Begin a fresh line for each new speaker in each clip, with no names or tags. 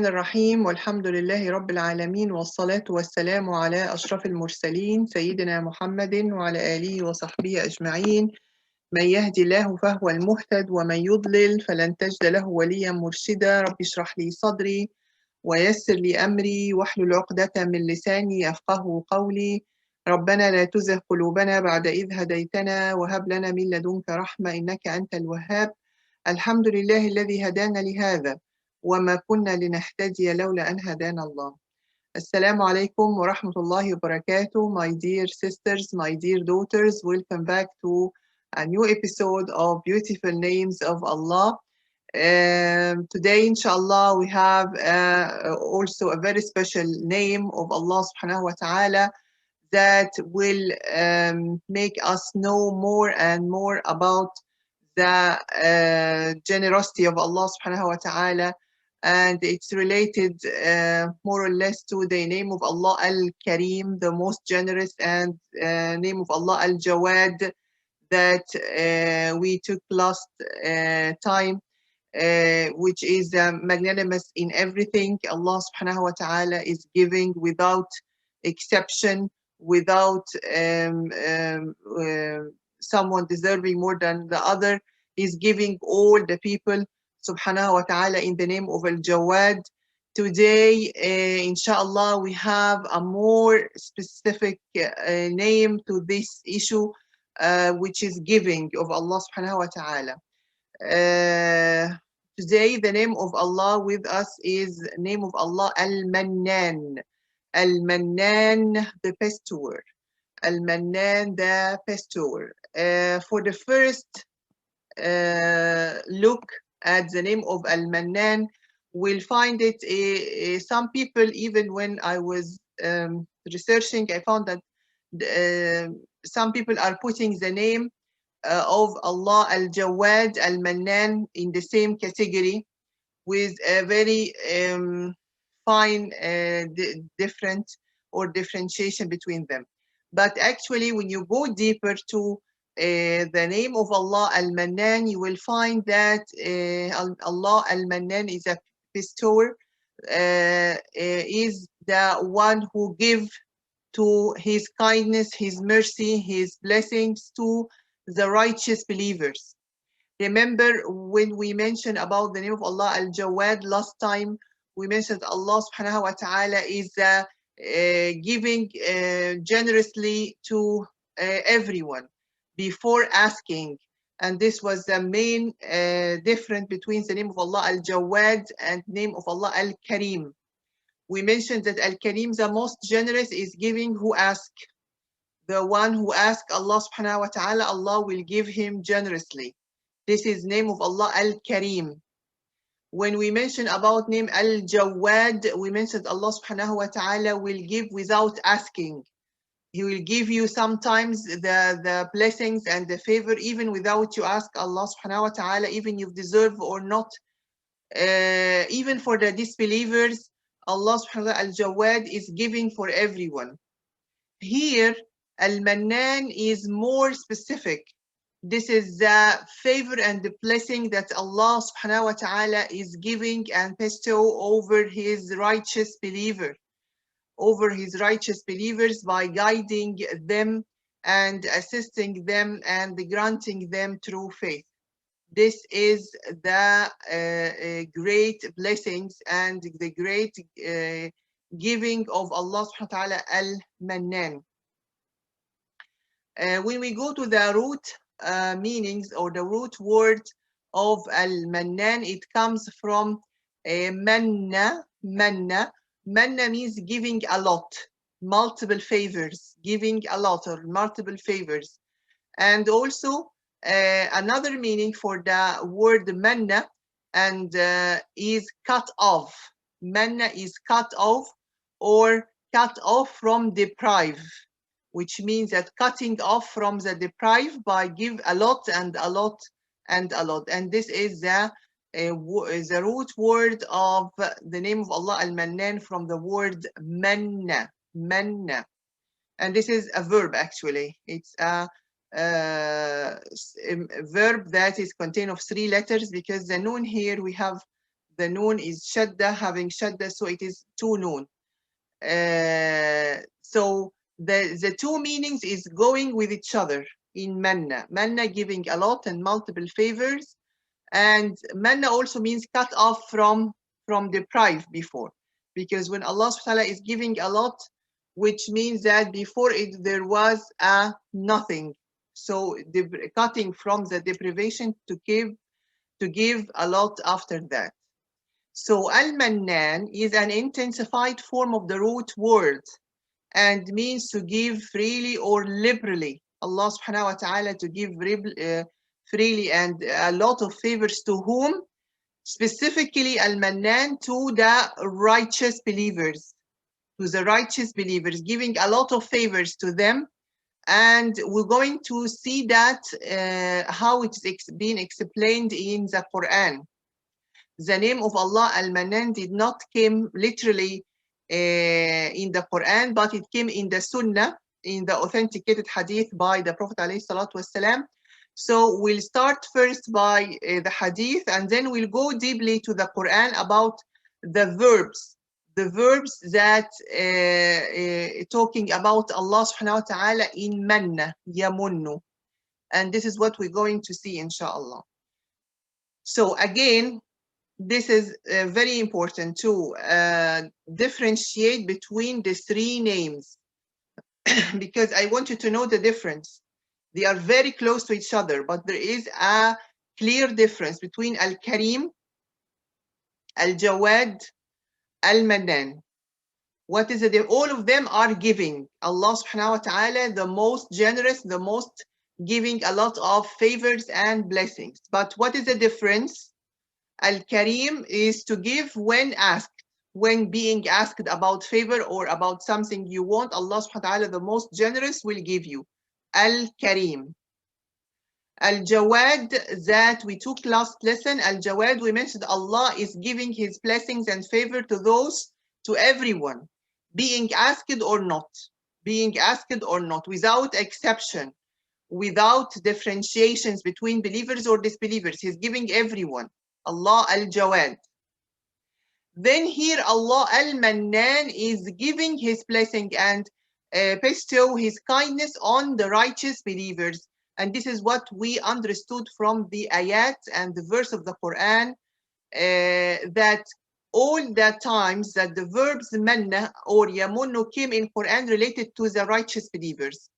الرحيم والحمد لله رب العالمين والصلاة والسلام على أشرف المرسلين سيدنا محمد وعلى آله وصحبه أجمعين. من يهدي الله فهو المهتد ومن يضلل فلن تجد له وليا مرشدا. رب اشرح لي صدري ويسر لي أمري واحلل عقدة من لساني يفقه قولي. ربنا لا تزغ قلوبنا بعد إذ هديتنا وهب لنا من لدنك رحمة إنك أنت الوهاب. الحمد لله الذي هدانا لهذا وما كنا لنهتدي لولا أن هدانا الله. Assalamu alaikum wa rahmatullahi wa barakatuh. My dear sisters, my dear daughters, welcome back to a new episode of Beautiful Names of Allah. Today, inshallah, we have also a very special name of Allah subhanahu wa ta'ala that will make us know more and more about the generosity of Allah subhanahu wa ta'ala, and it's related more or less to the name of Allah Al-Karim, the most generous, and name of Allah Al-Jawad that we took last time, which is magnanimous in everything. Allah subhanahu wa ta'ala is giving without exception, without someone deserving more than the other. He's giving all the people subhanahu wa ta'ala in the name of Al-Jawad. Today, inshallah, we have a more specific name to this issue, which is giving of Allah subhanahu wa ta'ala. Today, the name of Allah with us is name of Allah Al-Mannan. Al-Mannan, the bestower. Al-Mannan, the bestower. For the first look at the name of Al-Mannan, we'll find it, some people, even when I was researching, I found that some people are putting the name of Allah Al-Jawad, Al-Mannan in the same category with a very fine different or differentiation between them. But actually, when you go deeper to the name of Allah Al-Mannan, you will find that Allah Al-Mannan is a bestower, is the one who gives to his kindness, his mercy, his blessings to the righteous believers. Remember when we mentioned about the name of Allah Al-Jawad last time, we mentioned Allah subhanahu wa ta'ala is giving generously to everyone before asking. And this was the main difference between the name of Allah Al-Jawad and name of Allah Al-Karim. We mentioned that Al-Karim, the most generous, is giving who ask. The one who asks Allah subhanahu wa ta'ala, Allah will give him generously. This is name of Allah Al-Karim. When we mention about name Al-Jawad, we mentioned Allah subhanahu wa ta'ala will give without asking. He will give you sometimes the blessings and the favor even without you ask Allah subhanahu wa ta'ala, even you deserve or not. Even for the disbelievers, Allah subhanahu wa ta'ala Al-Jawad is giving for everyone. Here, Al-Mannan is more specific. This is the favor and the blessing that Allah subhanahu wa ta'ala is giving and bestow over his righteous believers by guiding them and assisting them and granting them true faith. This is the great blessings and the great giving of Allah subhanahu wa ta'ala Al-Mannan. When we go to the root meanings or the root word of Al-Mannan, it comes from manna. Manna means giving a lot, multiple favors, giving a lot or multiple favors. And also another meaning for the word manna and is cut off. Manna is cut off or cut off from deprive, which means that cutting off from the deprived by give a lot and a lot and a lot. And this is the root word of the name of Allah Al-Mannan from the word manna. And this is a verb actually. It's a verb that is contained of 3 letters because the noon here we have The noon is shadda, having shadda, so it is two noon. So the two meanings is going with each other in manna. Manna giving a lot and multiple favors, and manna also means cut off from deprived before, because when Allah subhanahu wa ta'ala is giving a lot, which means that before it there was a nothing. So cutting from the deprivation to give a lot after that. So Al-Mannan is an intensified form of the root word and means to give freely or liberally. Allah subhanahu wa ta'ala to give freely and a lot of favors to whom? Specifically Al-Mannan to the righteous believers. To the righteous believers, giving a lot of favors to them. And we're going to see that how it's been explained in the Quran. The name of Allah Al-Mannan did not come literally in the Quran, but it came in the Sunnah, in the authenticated hadith by the Prophet ﷺ. So we'll start first by the hadith, and then we'll go deeply to the Quran about the verbs that talking about Allah subhanahu wa ta'ala in manna, yamunnu. And this is what we're going to see, inshallah. So again, this is very important to differentiate between the three names because I want you to know the difference. They are very close to each other, but there is a clear difference between Al-Karim, Al-Jawad, Al-Mannan. What is it? All of them are giving. Allah subhanahu wa ta'ala, the most generous, the most giving a lot of favors and blessings. But what is the difference? Al-Karim is to give when asked, when being asked about favor or about something you want. Allah subhanahu wa ta'ala, the most generous, will give you. Al-Karim. Al-Jawad, that we took last lesson. Al-Jawad, we mentioned Allah is giving his blessings and favor to those, to everyone, being asked or not, without exception, without differentiations between believers or disbelievers. He's giving everyone. Allah Al-Jawad. Then here Allah Al-Mannan is giving his blessing and bestow his kindness on the righteous believers. And this is what we understood from the ayat and the verse of the Quran, that all the times that the verbs manna or yamunnu came in Quran related to the righteous believers.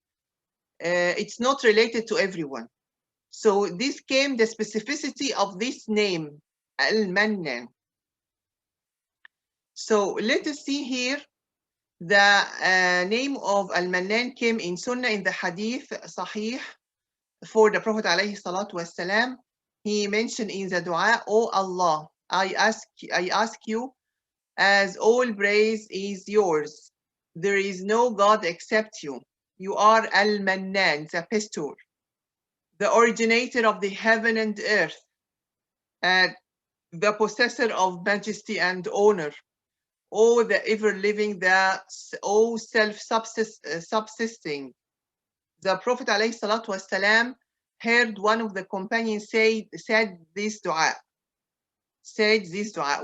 It's not related to everyone. So this came the specificity of this name, Al-Mannan. So let us see here the name of Al-Mannan came in Sunnah in the Hadith Sahih for the Prophet alayhi salatu wasalam. He mentioned in the dua, "O Allah, I ask you, as all praise is yours. There is no God except you. You are Al-Mannan, the Pastor, the originator of the heaven and earth, the possessor of majesty and honor, O the ever-living, O self-subsisting." The Prophet ﷺ heard one of the companions said this dua.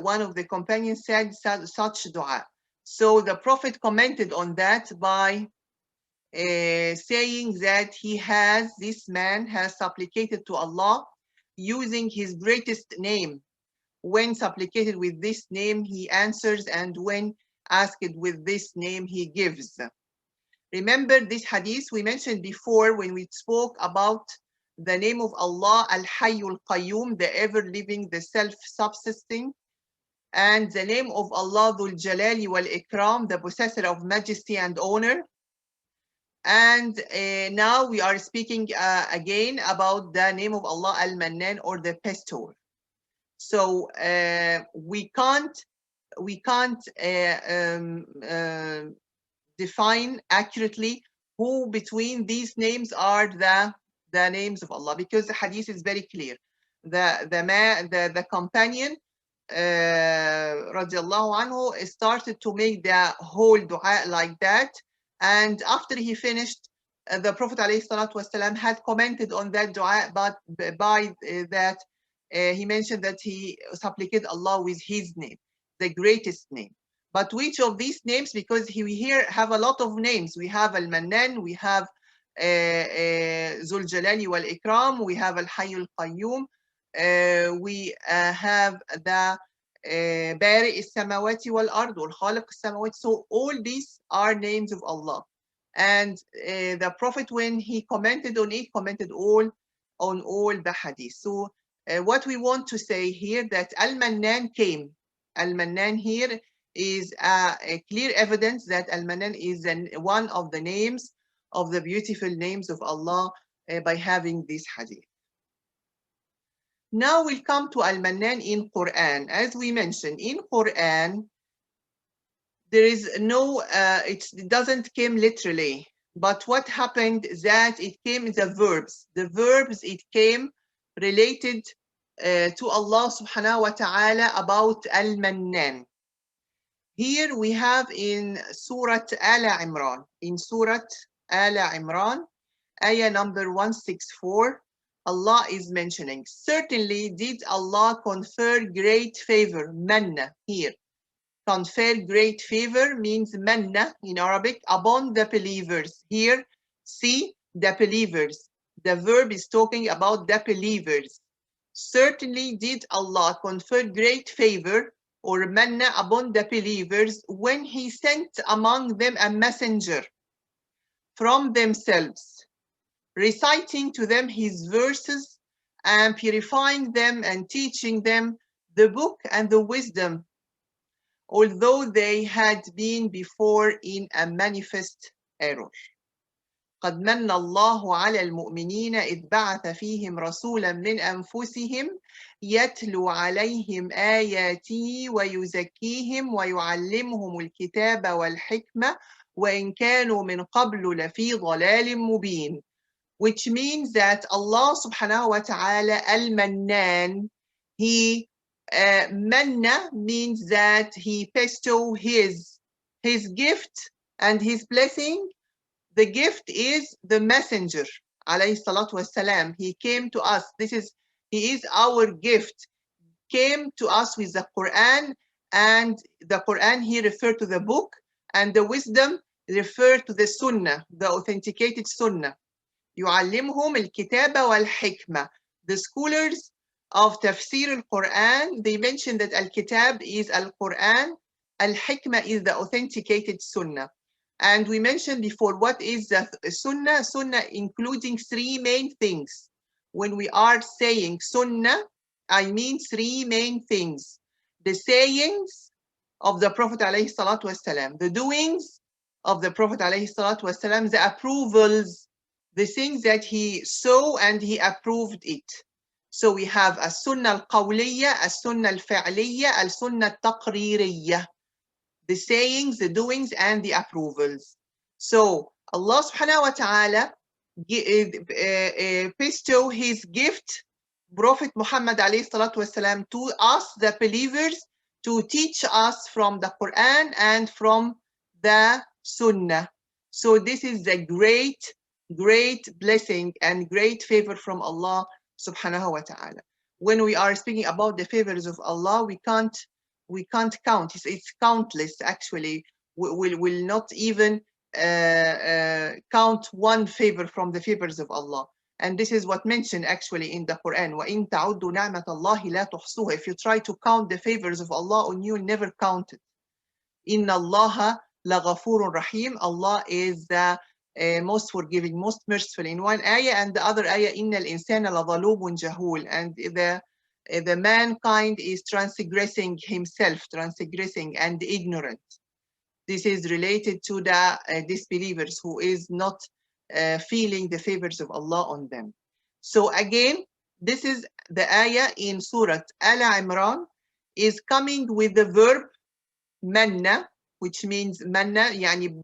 One of the companions said such dua. So the Prophet commented on that by saying that this man has supplicated to Allah using his greatest name. When supplicated with this name, he answers, and when asked with this name, he gives. Remember this hadith we mentioned before when we spoke about the name of Allah, Al-Hayyul Qayyum, the ever-living, the self-subsisting, and the name of Allah, Dhul Jalali wal Ikram, the possessor of majesty and honor. And now we are speaking again about the name of Allah, Al-Mannan, or the Pastor. So we can't define accurately who between these names are the names of Allah, because the hadith is very clear. The companion radiallahu anhu started to make the whole dua like that, and after he finished, the Prophet ﷺ had commented on that dua, but by that he mentioned that he supplicated Allah with his name, the greatest name. But which of these names? Because we here have a lot of names. We have Al-Mannan, we have Zul Jalali wal Ikram, we have Al-Hayy al-Qayyum, we have the Bari al-Samawati wal-Ard, wal Khaliq al-Samawati. So all these are names of Allah. And the Prophet, when he commented on it, commented on all the hadith. So what we want to say here, that Al-Mannan came. Al-Mannan here is a clear evidence that Al-Mannan is one of the names of the beautiful names of Allah by having this hadith. Now we'll come to Al-Mannan in Quran. As we mentioned, in Quran, there is no, it doesn't come literally. But what happened that it came in the verbs. The verbs, it came related to Allah subhanahu wa ta'ala about Al-Mannan. Here we have in Surah Al-Imran. In Surah Al-Imran, ayah number 164, Allah is mentioning, certainly did Allah confer great favor, manna here. Confer great favor means manna in Arabic, upon the believers. Here, see, the believers. The verb is talking about the believers. Certainly did Allah confer great favor or manna upon the believers when he sent among them a messenger from themselves, reciting to them his verses and purifying them and teaching them the book and the wisdom, although they had been before in a manifest error. قد من الله على المؤمنين إذ بعث فيهم رسولا من أنفسهم يتلو عليهم آياته ويزكيهم ويعلمهم الكتاب والحكمة وإن كانوا من قبل لفي ضلال مبين. Which means that Allah subhanahu wa ta'ala, Al-Mannan, he manna means that he bestow his gift and his blessing. The gift is the messenger, alayhi salatu wassalam. He came to us. He is our gift. Came to us with the Quran, and the Quran here referred to the book, and the wisdom referred to the Sunnah, the authenticated Sunnah. يعلمهم الكتاب والحكمة. The scholars of Tafsir al-Quran, they mention that al-Kitab is al-Quran, al-Hikmah is the authenticated Sunnah. And we mentioned before, what is the Sunnah? Sunnah including three main things. When we are saying Sunnah, I mean three main things. The sayings of the Prophet alayhi salatu wasalam, the doings of the Prophet alayhi salatu wasalam, the approvals, the things that he saw and he approved it. So we have a Sunnah al-Qawliya, a Sunnah al-Fa'liya, a Sunnah al-Taqririyya. The sayings, the doings, and the approvals. So Allah subhanahu wa ta'ala bestow his gift, Prophet Muhammad alayhi salatu wasalam, to us, the believers, to teach us from the Quran and from the Sunnah. So this is the great blessing and great favor from Allah subhanahu wa ta'ala. When we are speaking about the favors of Allah, we can't count. It's countless actually. We'll not even count one favor from the favors of Allah. And this is what mentioned actually in the Quran. وَإِن تَعُدُّوا نِعْمَةَ اللَّهِ لَا تُحْصُوهَا. If you try to count the favors of Allah on you, never count it. إِنَّ اللَّهَ لَغَفُورٌ رَحِيمٌ. Allah is the most forgiving, most merciful in one ayah, and the other ayah, إِنَّ الْإِنسَانَ لَظَلُومٌ جَهُولٌ. And the mankind is transgressing himself, transgressing and ignorant. This is related to the disbelievers who is not feeling the favors of Allah on them. So again, this is the ayah in Surah Al-Imran is coming with the verb manna, which means manna, yani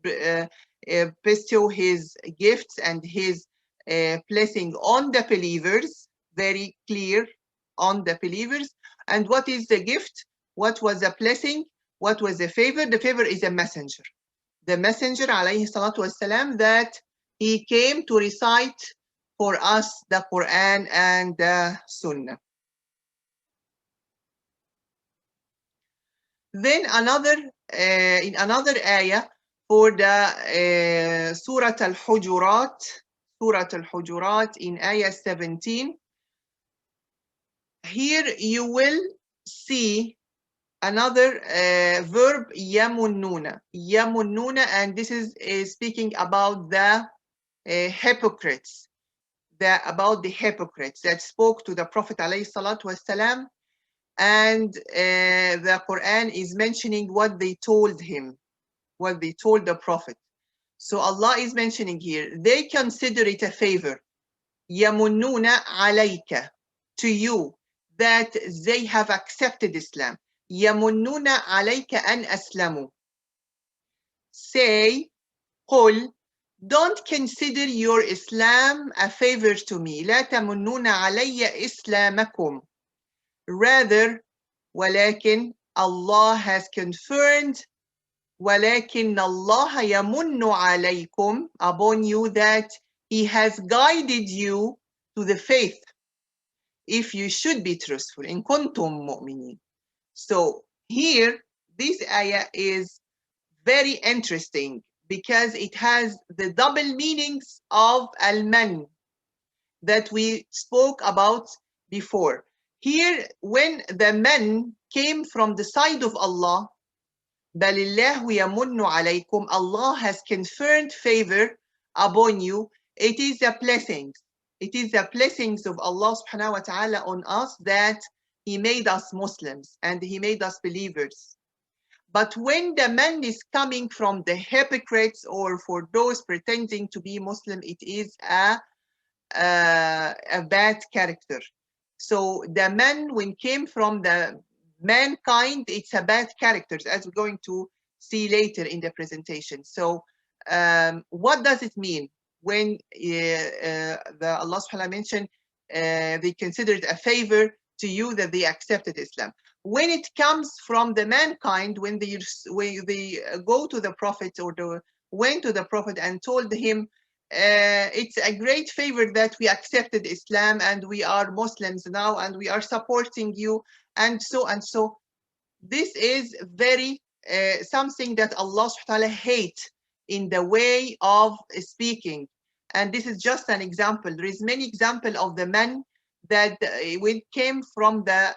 bestow his gifts and his blessing on the believers, very clear, on the believers. And what is the gift? What was the blessing? What was the favor? The favor is a messenger. The messenger, alayhi salatu wasalam, that he came to recite for us the Quran and the Sunnah. Then in another ayah for the Surah Al-Hujurat in ayah 17, here you will see another verb, yamunnuna. Yamunnuna, and this is speaking about the hypocrites, about the hypocrites that spoke to the Prophet ﷺ, and the Quran is mentioning what they told him, what they told the Prophet. So Allah is mentioning here, they consider it a favor, yamunnuna alayka, to you, that they have accepted Islam. Yamunnuna alayka an aslamu. Say, قل, don't consider your Islam a favor to me. لا تمنون علي إسلامكم. Rather, ولكن Allah has confirmed, ولكن الله يمن عليكم, upon you, that He has guided you to the faith, if you should be truthful. إن كنتم مؤمنين. So here, this ayah is very interesting because it has the double meanings of al-man that we spoke about before. Here, when the man came from the side of Allah, بَلِلَّهُ يَمُنُّ عَلَيْكُمْ, Allah has conferred favor upon you. It is the blessings. It is the blessings of Allah subhanahu wa ta'ala on us that He made us Muslims and He made us believers. But when the man is coming from the hypocrites or for those pretending to be Muslim, it is a bad character. So the man, when came from the mankind, it's a bad character, as we're going to see later in the presentation. So what does it mean when the Allah subhanahu wa ta'ala mentioned they considered a favor to you that they accepted Islam? When it comes from the mankind, when they go to the Prophet or went to the Prophet and told him, it's a great favor that we accepted Islam and we are Muslims now and we are supporting you and so and so. This is very something that Allah subhanahu wa ta'ala hates in the way of speaking. And this is just an example. There is many examples of the men that when it came from the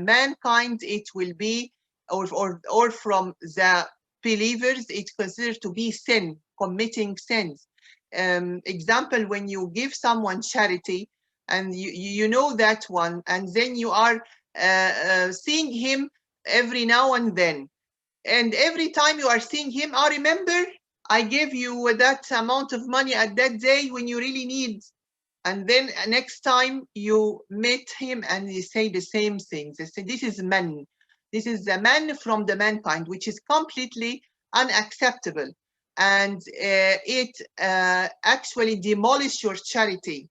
mankind, it will be, or from the believers, it's considered to be sin, committing sins. Example, when you give someone charity and you know that one, and then you are seeing him every now and then, and every time you are seeing him, I remember I gave you that amount of money at that day when you really need. And then next time you meet him and you say the same things. They say, this is man. This is the man from the mankind, which is completely unacceptable. And it actually demolish your charity.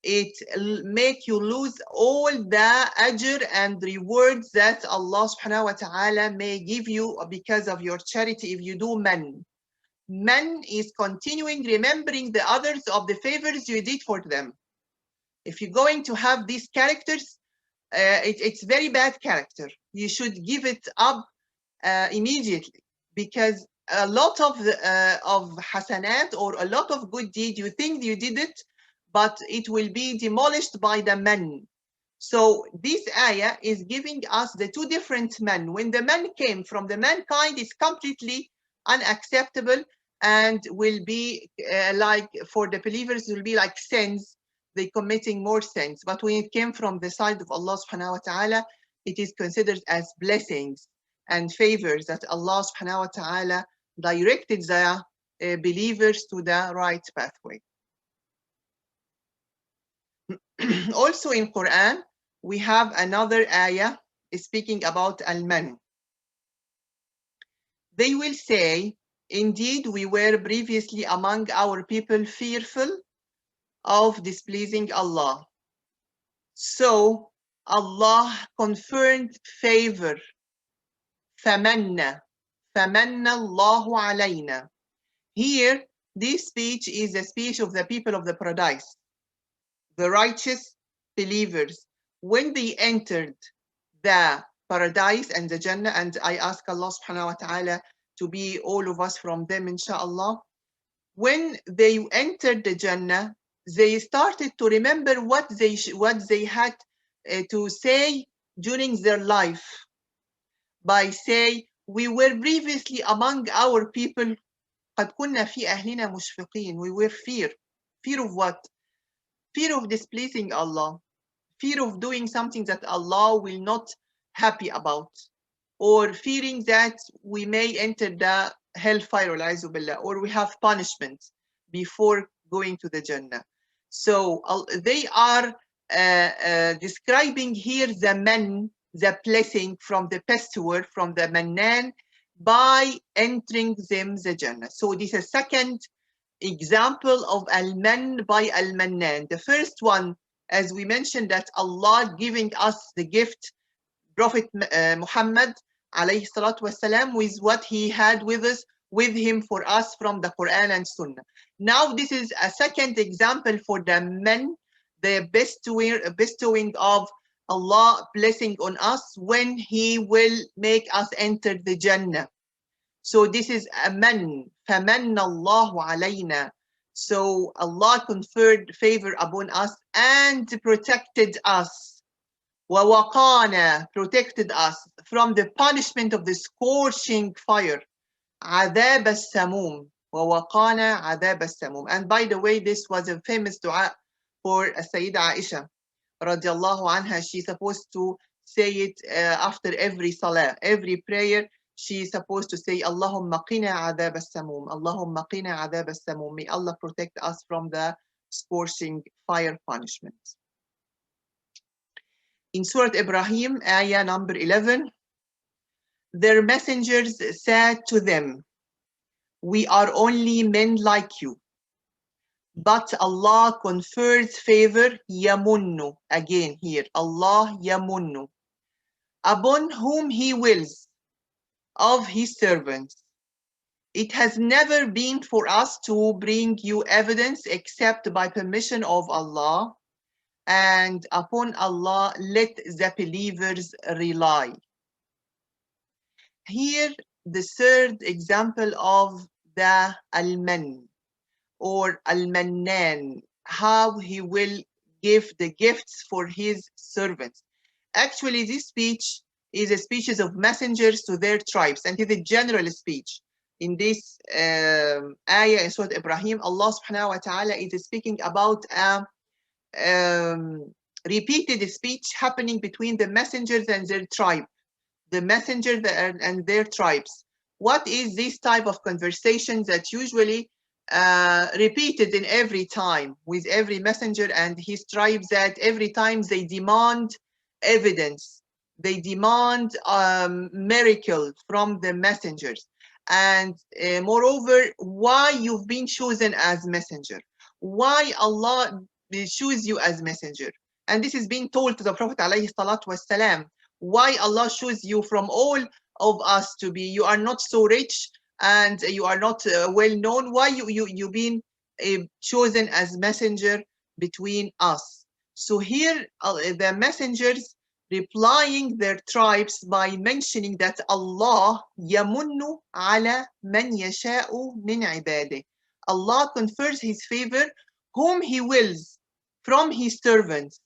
It make you lose all the ajr and rewards that Allah subhanahu wa ta'ala may give you because of your charity if you do man. Man is continuing remembering the others of the favors you did for them. If you're going to have these characters, it's very bad character. You should give it up immediately, because a lot of hasanat or a lot of good deed, you think you did it, but it will be demolished by the man. So this ayah is giving us the two different men. When the man came from the mankind, is completely unacceptable and will be like, for the believers, will be like sins. They committing more sins. But when it came from the side of Allah subhanahu wa ta'ala, it is considered as blessings and favors that Allah subhanahu wa ta'ala directed the believers to the right pathway. Also in Quran, we have another ayah speaking about al-man. They will say, indeed, we were previously among our people fearful of displeasing Allah. So Allah confirmed favor. فَمَنَّ اللَّهُ عَلَيْنَا. Here, this speech is the speech of the people of the paradise, the righteous believers. When they entered the paradise and the Jannah, and I ask Allah subhanahu wa ta'ala to be all of us from them, inshallah. When they entered the Jannah, they started to remember what they had to say during their life, by say, we were previously among our people قد كنا في أهلنا مشفقين. We were fear of what? Fear of displeasing Allah, fear of doing something that Allah will not happy about, or fearing that we may enter the hellfire, or we have punishment before going to the Jannah. So they are describing here the blessing from the past word, from the Mannan, by entering them the Jannah. So this is a second example of Al-Man by Al-Mannan. The first one, as we mentioned, that Allah giving us the gift, Prophet Muhammad alayhi salatu wasalam, with what he had with him for us from the Quran and Sunnah. Now this is a second example for the men, the bestowing of Allah blessing on us when he will make us enter the Jannah. So this is a man, فَمَنَّ اللَّهُ عَلَيْنَا. So Allah conferred favor upon us and protected us. وَوَقَانَا, protected us from the punishment of the scorching fire. عَذَابَ السَّمُومِ. وَوَقَانَا عَذَابَ السَّمُومِ. And by the way, this was a famous dua for Sayyida Aisha radiallahu anha. She's supposed to say it after every salah, every prayer. She's supposed to say, Allahumma qina adhab as-samum. Allahumma qina adhab as-samum. May Allah protect us from the scorching fire punishment. In Surah Ibrahim, ayah number 11, their messengers said to them, we are only men like you. But Allah confers favor, yamunnu, again here, Allah yamunnu, upon whom He wills of His servants. It has never been for us to bring you evidence except by permission of Allah, and upon Allah let the believers rely. Here, the third example of the Al-Man or Al-Mannan, how he will give the gifts for his servants. Actually, this speech is a speeches of messengers to their tribes, and it is a general speech. In this ayah in Surah Ibrahim, Allah subhanahu wa ta'ala is speaking about repeated speech happening between the messengers and their tribe, the messengers and their tribes. What is this type of conversation that usually repeated in every time with every messenger and his tribes, that every time they demand evidence, they demand miracle from the messengers, and moreover, why you've been chosen as messenger, why Allah choose you as messenger. And this is being told to the Prophet alayhi salatu wasalam, why Allah chose you from all of us to be, you are not so rich and you are not well known, why you been chosen as messenger between us. So here the messengers replying their tribes by mentioning that Allah yamunnu ala man yasha'u min ibadih. Allah confers His favor whom He wills from His servants.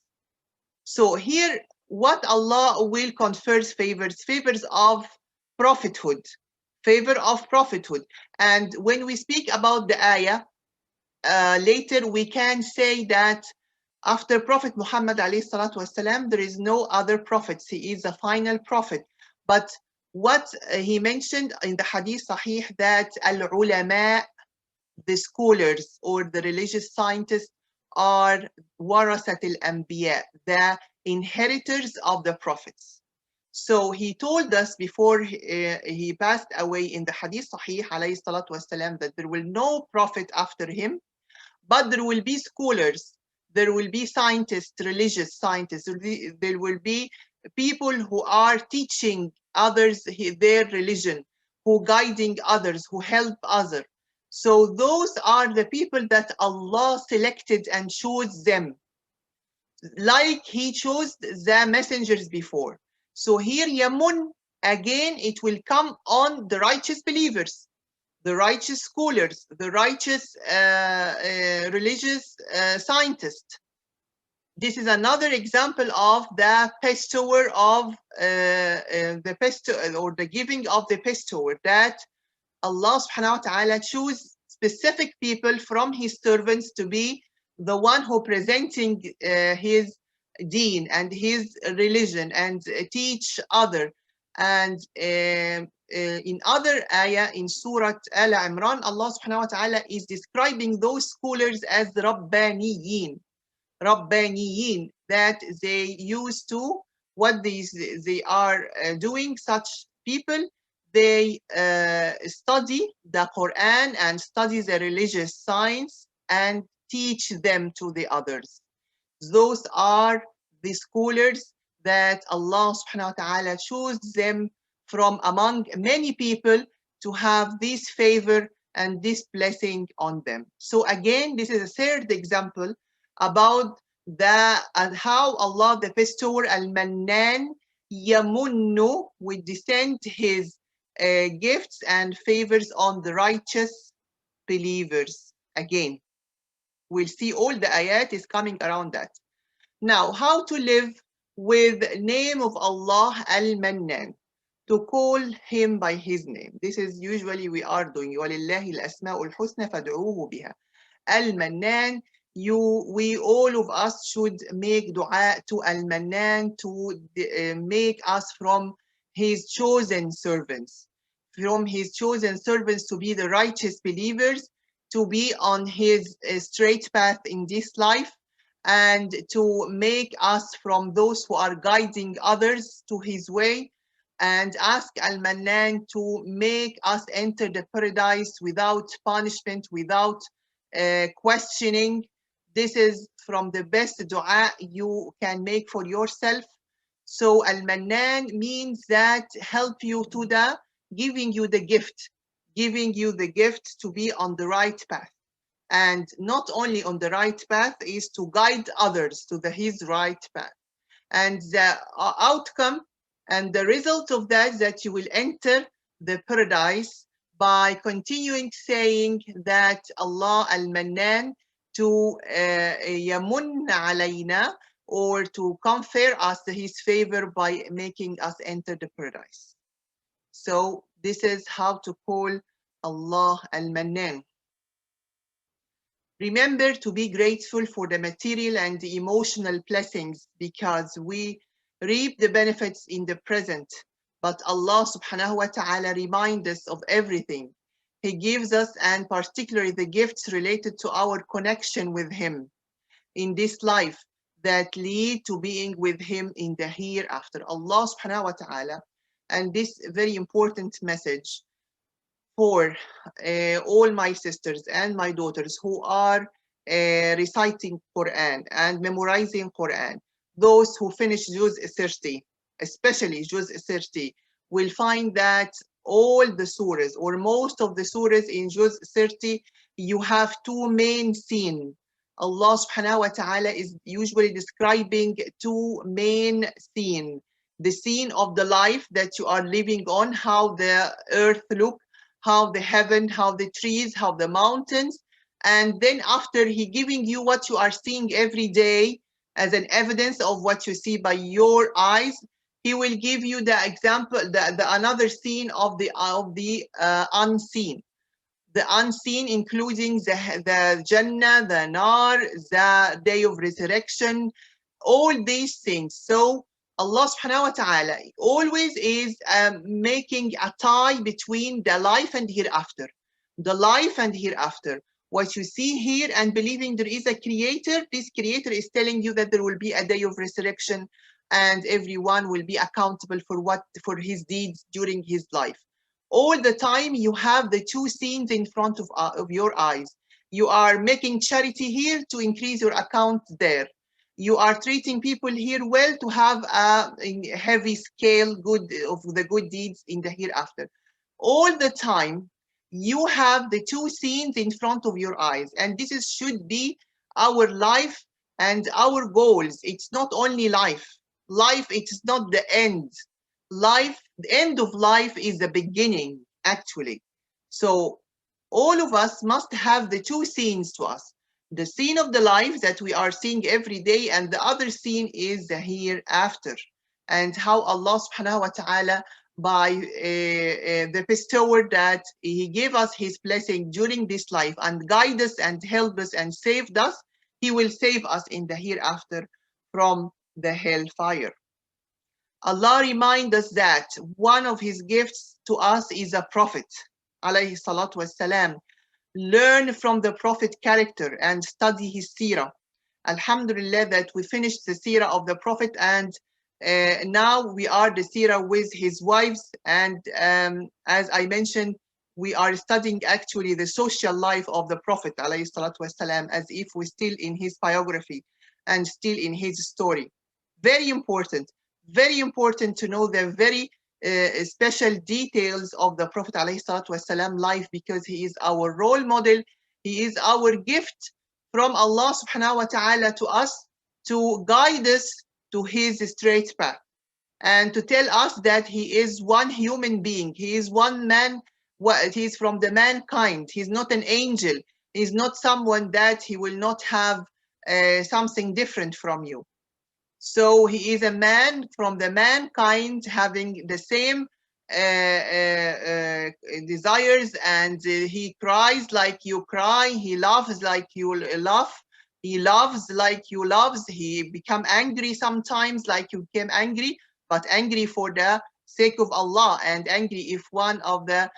So here, what Allah will confer favors of prophethood, favor of prophethood. And when we speak about the ayah, later we can say that after Prophet Muhammad والسلام, there is no other prophets. He is the final prophet. But what he mentioned in the hadith sahih, that al-ulama, the scholars or the religious scientists, are warasatil anbiya, the inheritors of the prophets. So he told us before he passed away in the hadith sahih alayhi salatu wasalam, that there will no prophet after him, but there will be scholars, there will be scientists, religious scientists, there will be people who are teaching others their religion, who guiding others, who help others. So those are the people that Allah selected and chose them, like He chose the messengers before. So here yamun, again, it will come on the righteous believers, the righteous scholars, the righteous religious scientists. This is another example of the bestower of the bestower, or the giving of the bestower, that Allah subhanahu wa ta'ala choose specific people from his servants to be the one who presenting his deen and his religion and teach other. And in other ayah in Surah Al Imran, Allah subhanahu wa ta'ala is describing those scholars as Rabbaniyin. Rabbaniyin, that they used to, what they are doing, such people, they study the Quran and study the religious science and teach them to the others. Those are the scholars that Allah subhanahu wa ta'ala chose them from among many people to have this favor and this blessing on them. So again, this is a third example about how Allah the bestower Al-Mannan Yamunnu will descend his gifts and favors on the righteous believers. Again, we'll see all the ayat is coming around that. Now, how to live with name of Allah Al-Mannan, to call him by his name. This is usually we are doing. وَلِلَّهِ الْأَسْمَاءُ الْحُسْنَى فَادْعُوهُ بِهَا. Al-Mannan, we all of us should make dua to Al-Mannan to make us from his chosen servants, to be the righteous believers, to be on his straight path in this life, and to make us from those who are guiding others to his way, and ask Al-Mannan to make us enter the paradise without punishment, without questioning. This is from the best dua you can make for yourself. So Al-Mannan means that help you to the giving you the gift to be on the right path. And not only on the right path, is to guide others to his right path. And the outcome and the result of that you will enter the paradise by continuing saying that Allah Al-Mannan to yamun alayna, or to confer us his favor by making us enter the paradise. So this is how to call Allah Al-Mannan. Remember to be grateful for the material and the emotional blessings, because we reap the benefits in the present. But Allah subhanahu wa ta'ala reminds us of everything He gives us, and particularly the gifts related to our connection with Him in this life that lead to being with Him in the hereafter. Allah subhanahu wa ta'ala, and this very important message for all my sisters and my daughters who are reciting Quran and memorizing Quran. Those who finish Juz 30, especially Juz 30, will find that all the surahs, or most of the surahs in Juz 30, you have two main scenes. Allah subhanahu wa ta'ala is usually describing two main scenes. The scene of the life that you are living on, how the earth looks, how the heaven, how the trees, how the mountains. And then after He giving you what you are seeing every day as an evidence of what you see by your eyes, He will give you the example, the another scene of the unseen. The unseen, including the Jannah, the Nar, the day of resurrection, all these things. So Allah subhanahu wa ta'ala always is making a tie between the life and hereafter. The life and hereafter. What you see here and believing there is a creator, this creator is telling you that there will be a day of resurrection and everyone will be accountable for his deeds during his life. All the time you have the two scenes in front of your eyes. You are making charity here to increase your account there. You are treating people here well to have a heavy scale of the good deeds in the hereafter. All the time you have the two scenes in front of your eyes, and this should be our life and our goals. It's not only life. Life, it is not the end. The end of life is the beginning, actually. So all of us must have the two scenes to us. The scene of the life that we are seeing every day, and the other scene is the hereafter. And how Allah subhanahu wa ta'ala, by the bestower that He gave us His blessing during this life and guide us and help us and saved us, He will save us in the hereafter from the hellfire. Allah reminds us that one of His gifts to us is a prophet, alayhi salatu wassalam. Learn from the prophet character and study his seerah. Alhamdulillah that we finished the seerah of the prophet, and now we are the seerah with his wives, and as I mentioned, we are studying actually the social life of the prophet alayhi salatu wassalam, as if we're still in his biography and still in his story. Very important, very important to know the very special details of the Prophet ﷺ life, because he is our role model. He is our gift from Allah subhanahu wa ta'ala to us, to guide us to his straight path and to tell us that he is one human being. He is one man. He is from the mankind. He's not an angel. He's not someone that he will not have something different from you. So he is a man from the mankind, having the same desires, and he cries like you cry, he laughs like you laugh, he loves like you loves, he become angry sometimes like you became angry, but angry for the sake of Allah, and angry if one of the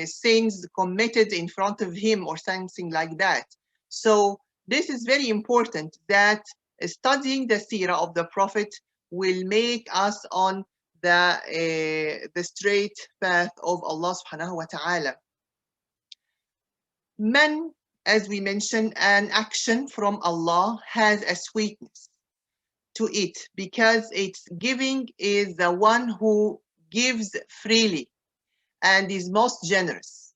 sins committed in front of him or something like that. So this is very important, that studying the seerah of the Prophet will make us on the straight path of Allah subhanahu wa ta'ala. Man, as we mentioned, an action from Allah has a sweetness to it, because its giving is the one who gives freely and is most generous.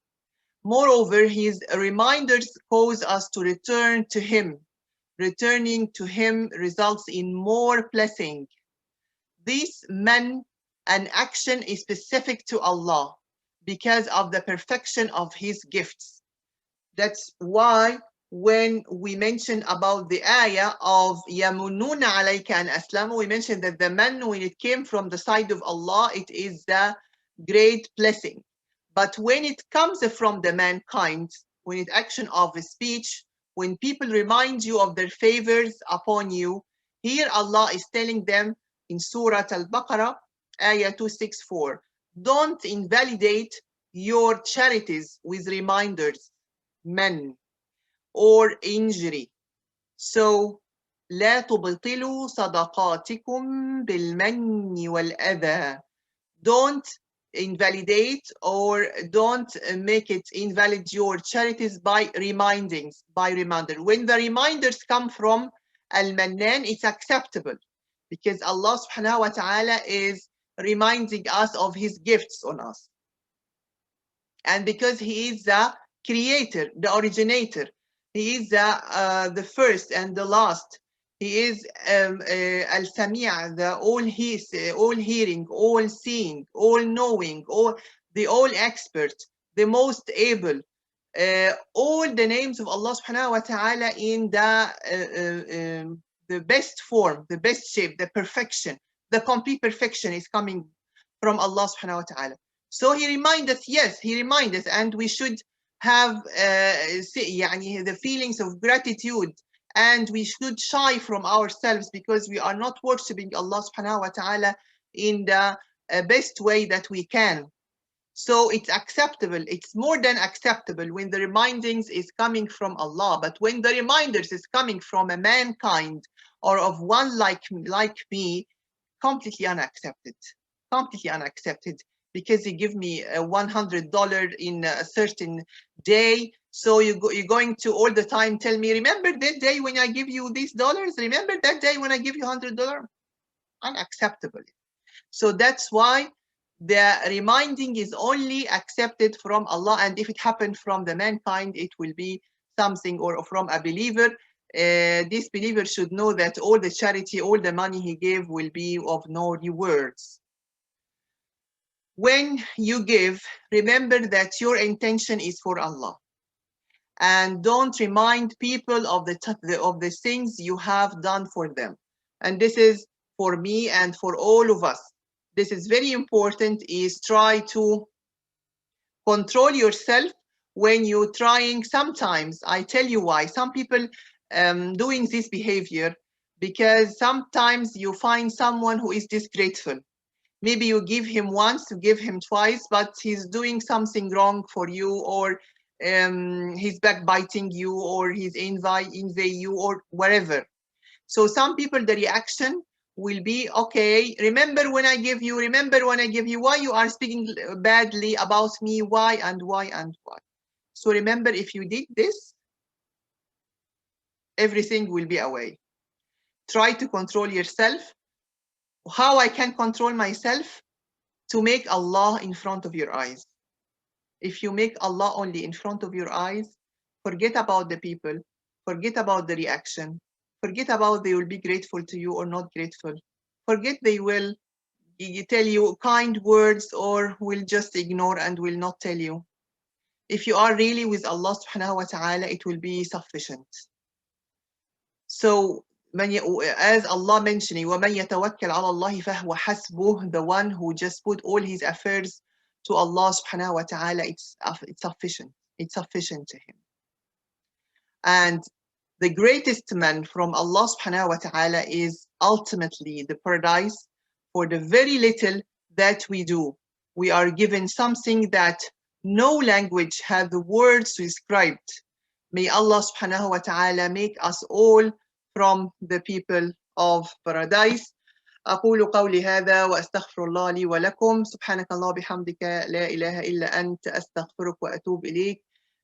Moreover, his reminders cause us to return to him. Returning to him results in more blessing. This man, an action is specific to Allah because of the perfection of his gifts. That's why when we mention about the ayah of يَمُنُّونَ عَلَيْكَ أَنْ أَسْلَمُوا, we mentioned that the man, when it came from the side of Allah, it is the great blessing. But when it comes from the mankind, when it action of speech, when people remind you of their favors upon you, here Allah is telling them in Surah Al-Baqarah, ayah 264, don't invalidate your charities with reminders, men, or injury. So, لا تبطلوا صدقاتكم بالمن والأذى. Don't invalidate or don't make it invalid your charities by remindings, by reminder. When the reminders come from Al-Mannan, it's acceptable because Allah subhanahu wa ta'ala is reminding us of his gifts on us. And because he is the creator, the originator, he is the first and the last. He is Al-Sami', the all hearing, all seeing, all knowing, the all expert, the most able. All the names of Allah subhanahu wa ta'ala in the best form, the best shape, the perfection, the complete perfection is coming from Allah subhanahu wa ta'ala. So he reminds us, yes, he reminds us, and we should have the feelings of gratitude, and we should shy from ourselves because we are not worshipping Allah subhanahu wa ta'ala in the best way that we can. So it's acceptable, it's more than acceptable when the remindings is coming from Allah, but when the reminders is coming from a mankind or of one like me, completely unaccepted, completely unaccepted. Because you give me $100 in a certain day, so you're going to all the time tell me, remember that day when I give you these dollars? Remember that day when I give you $100? Unacceptable. So that's why the reminding is only accepted from Allah, and if it happened from the mankind, it will be something, or from a believer, this believer should know that all the charity, all the money he gave will be of no rewards. When you give, remember that your intention is for Allah. And don't remind people of the things you have done for them. And this is for me and for all of us. This is very important, is try to control yourself when you're trying. Sometimes I tell you why some people doing this behavior, because sometimes you find someone who is disgrateful. Maybe you give him once, you give him twice, but he's doing something wrong for you, or he's backbiting you, or he's envy you, or whatever. So some people, the reaction will be, okay, remember when I give you, remember when I give you, why you are speaking badly about me, why and why and why. So remember, if you did this, everything will be away. Try to control yourself. How I can control myself? To make Allah in front of your eyes. If you make Allah only in front of your eyes, forget about the people, forget about the reaction, forget about they will be grateful to you or not grateful. Forget they will tell you kind words or will just ignore and will not tell you. If you are really with Allah subhanahu wa ta'ala, it will be sufficient. So as Allah mentioning, وَمَنْ يَتَوَكَّلْ عَلَى اللَّهِ فَهُوَ حَسْبُهُ, the one who just put all his affairs to Allah subhanahu wa ta'ala, it's sufficient. It's sufficient to him. And the greatest man from Allah subhanahu wa ta'ala is ultimately the paradise. For the very little that we do, we are given something that no language has the words to describe. May Allah subhanahu wa ta'ala make us all from the people of paradise. أقول قولي هذا وأستغفر الله لي ولكم. سبحانك الله بحمدك لا إله إلا أنت أستغفرك وأتوب إليك.